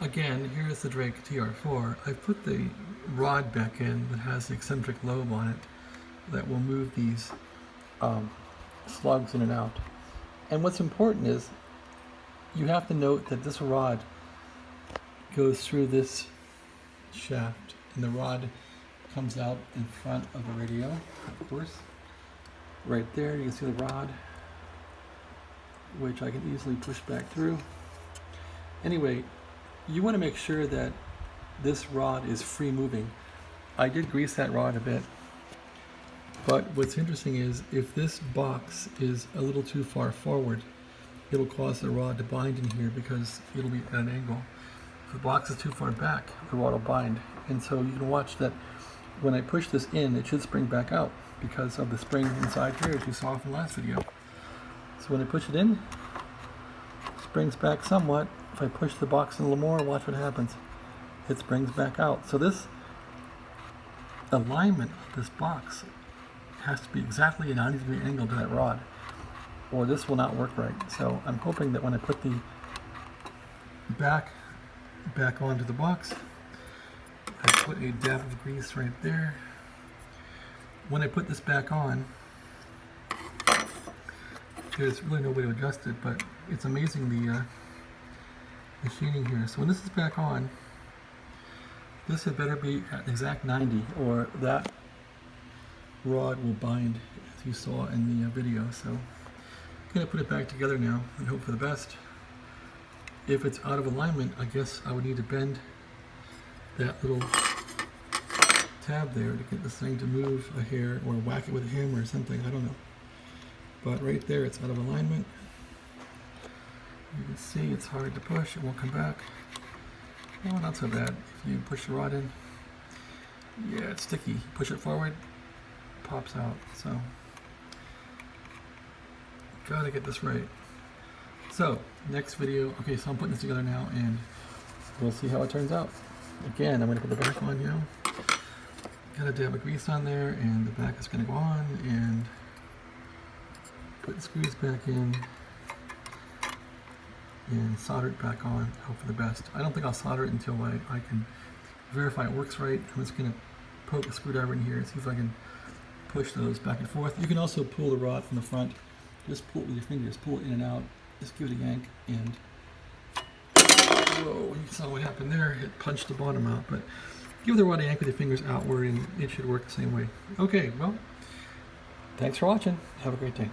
Again, here's the Drake TR4. I've put the rod back in that has the eccentric lobe on it that will move these slugs in and out. And what's important is you have to note that this rod goes through this shaft, and the rod comes out in front of the radio, of course. Right there, you can see the rod, which I can easily push back through. Anyway, you want to make sure that this rod is free moving. I did grease that rod a bit, but what's interesting is if this box is a little too far forward, it'll cause the rod to bind in here because it'll be at an angle. If the box is too far back, the rod will bind. And so you can watch that when I push this in, it should spring back out because of the spring inside here, as you saw from the last video. So when I push it in, it springs back somewhat. If I push the box in a little more, watch what happens. It springs back out. So this alignment of this box has to be exactly a 90-degree angle to that rod, or this will not work right. So I'm hoping that when I put the back onto the box, I put a dab of grease right there. When I put this back on, there's really no way to adjust it, but it's amazing the machining here. So when this is back on, this had better be at exact 90, or that rod will bind, as you saw in the video. So I'm going to put it back together now and hope for the best. If it's out of alignment, I guess I would need to bend that little tab there to get this thing to move a hair, or whack it with a hammer or something, I don't know. But right there, it's out of alignment. You can see it's hard to push, it won't come back. Oh, not so bad. If you push the rod in, yeah, it's sticky. Push it forward, it pops out. So, gotta get this right. So, next video, okay, so I'm putting this together now and we'll see how it turns out. Again, I'm gonna put the back on now. Got a dab of grease on there, and the back is gonna go on, and put the screws back in and solder it back on. Hope for the best. I don't think I'll solder it until I can verify it works right. I'm just going to poke a screwdriver in here and see if I can push those back and forth. You can also pull the rod from the front. Just pull it with your fingers, pull it in and out. Just give it a yank, and whoa, you saw what happened there. It punched the bottom out, but give the rod a yank with your fingers outward and it should work the same way. Okay, well, thanks for watching. Have a great day.